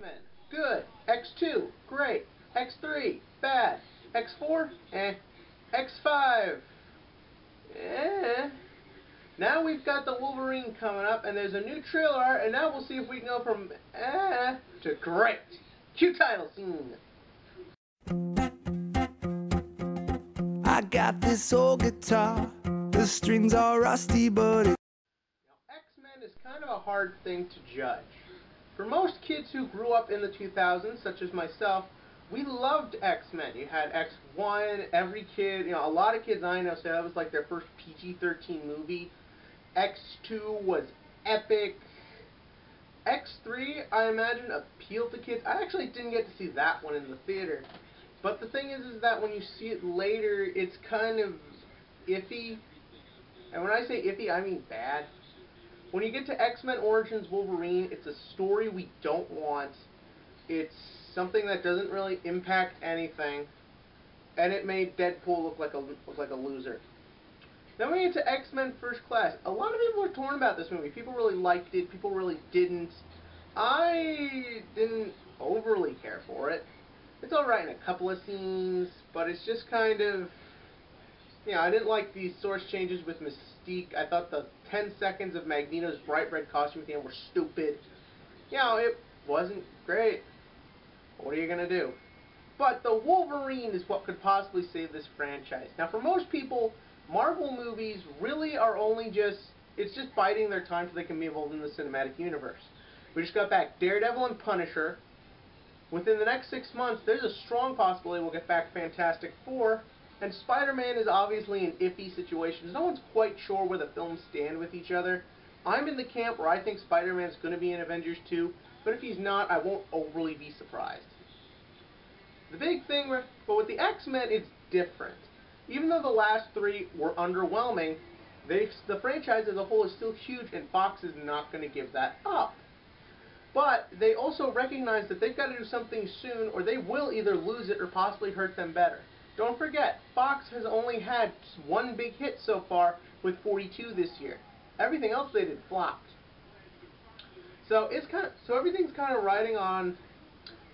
X-Men, good. X2, great. X3, bad. X4, eh. X5, eh. Now we've got the Wolverine coming up, and there's a new trailer, and now we'll see if we can go from eh to great. Cue title scene. I got this old guitar, the strings are rusty, but Now, X-Men is kind of a hard thing to judge. For most kids who grew up in the 2000s, such as myself, we loved X-Men. You had X1, every kid, a lot of kids I know say that was like their first PG-13 movie. X2 was epic. X3, I imagine, appealed to kids. I actually didn't get to see that one in the theater. But the thing is that when you see it later, it's kind of iffy. And when I say iffy, I mean bad. When you get to X-Men Origins Wolverine, it's a story we don't want. It's something that doesn't really impact anything. And it made Deadpool look like a loser. Then we get to X-Men First Class. A lot of people are torn about this movie. People really liked it. People really didn't. I didn't overly care for it. It's alright in a couple of scenes, but it's just kind of... I didn't like the source changes with Mystique. I thought the 10 seconds of Magneto's bright red costume at the end were stupid. It wasn't great. What are you going to do? But the Wolverine is what could possibly save this franchise. Now, for most people, Marvel movies really are only it's just biding their time so they can be involved in the cinematic universe. We just got back Daredevil and Punisher. Within the next 6 months, there's a strong possibility we'll get back Fantastic Four, and Spider-Man is obviously an iffy situation. No one's quite sure where the films stand with each other. I'm in the camp where I think Spider-Man's going to be in Avengers 2, but if he's not, I won't overly be surprised. The big thing, but with the X-Men, it's different. Even though the last 3 were underwhelming, the franchise as a whole is still huge, and Fox is not going to give that up. But they also recognize that they've got to do something soon, or they will either lose it or possibly hurt them better. Don't forget, Fox has only had one big hit so far with 42 this year. Everything else they did flopped. So everything's kind of riding on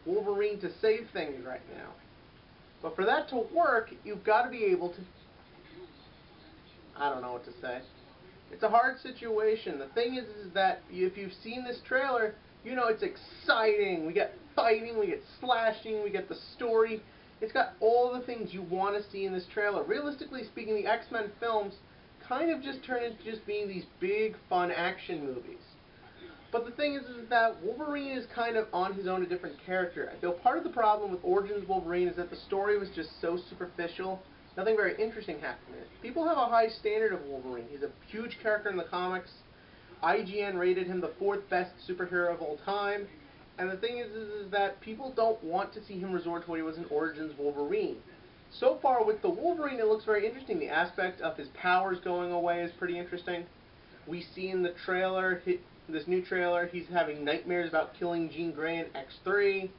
Wolverine to save things right now. But for that to work, you've got to be able to... I don't know what to say. It's a hard situation. The thing is that if you've seen this trailer, it's exciting. We get fighting, we get slashing, we get the story. It's got all the things you want to see in this trailer. Realistically speaking, the X-Men films kind of just turn into just being these big, fun action movies. But the thing is that Wolverine is kind of on his own a different character. I feel part of the problem with Origins Wolverine is that the story was just so superficial. Nothing very interesting happened in it. People have a high standard of Wolverine. He's a huge character in the comics. IGN rated him the 4th best superhero of all time. And the thing is that people don't want to see him resort to what he was in Origins Wolverine. So far with the Wolverine, it looks very interesting. The aspect of his powers going away is pretty interesting. We see in the trailer, this new trailer, he's having nightmares about killing Jean Grey in X3.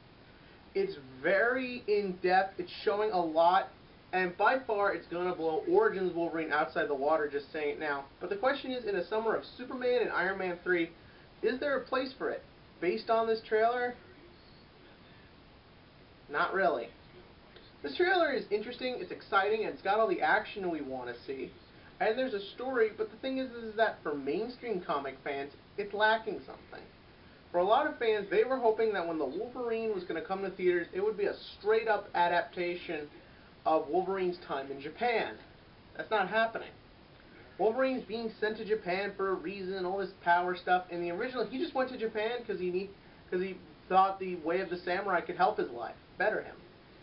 It's very in-depth. It's showing a lot. And by far, it's going to blow Origins Wolverine outside the water, just saying it now. But the question is, in a summer of Superman and Iron Man 3, is there a place for it? Based on this trailer? Not really. This trailer is interesting, it's exciting, and it's got all the action we want to see. And there's a story, but the thing is that for mainstream comic fans, it's lacking something. For a lot of fans, they were hoping that when the Wolverine was going to come to theaters, it would be a straight-up adaptation of Wolverine's time in Japan. That's not happening. Wolverine's being sent to Japan for a reason, all this power stuff. In the original, he just went to Japan because he thought the way of the samurai could help his life, better him.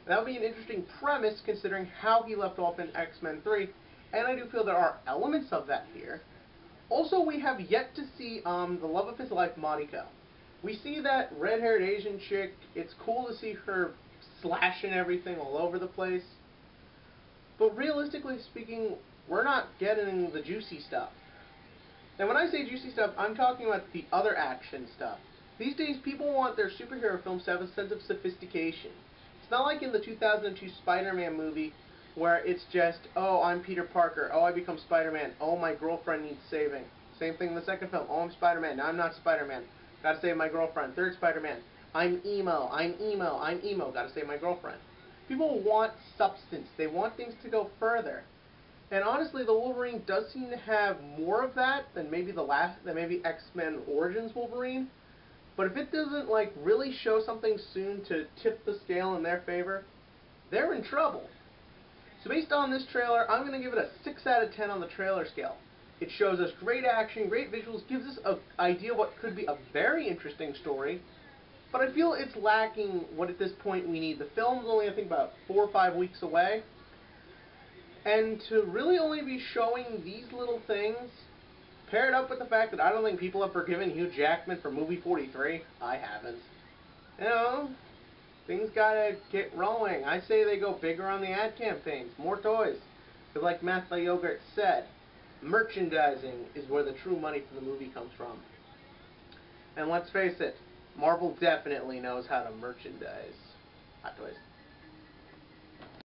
That would be an interesting premise considering how he left off in X-Men 3, and I do feel there are elements of that here. Also, we have yet to see the love of his life, Mariko. We see that red-haired Asian chick. It's cool to see her slashing everything all over the place. But realistically speaking, we're not getting the juicy stuff. Now when I say juicy stuff, I'm talking about the other action stuff. These days people want their superhero films to have a sense of sophistication. It's not like in the 2002 Spider-Man movie where it's just, oh, I'm Peter Parker, oh, I become Spider-Man, oh, my girlfriend needs saving. Same thing in the second film, oh, I'm Spider-Man, now I'm not Spider-Man, gotta save my girlfriend. Third Spider-Man, I'm emo, I'm emo, I'm emo, gotta save my girlfriend. People want substance. They want things to go further. And honestly, the Wolverine does seem to have more of that than maybe X-Men Origins Wolverine. But if it doesn't like really show something soon to tip the scale in their favor, they're in trouble. So based on this trailer, I'm going to give it a 6 out of 10 on the trailer scale. It shows us great action, great visuals, gives us an idea of what could be a very interesting story, but I feel it's lacking what at this point we need. The film's only, I think, about 4 or 5 weeks away, and to really only be showing these little things, paired up with the fact that I don't think people have forgiven Hugh Jackman for movie 43, I haven't. You know, things gotta get rolling. I say they go bigger on the ad campaigns, more toys. Because like Matt the Yogurt said, merchandising is where the true money for the movie comes from. And let's face it, Marvel definitely knows how to merchandise Hot Toys.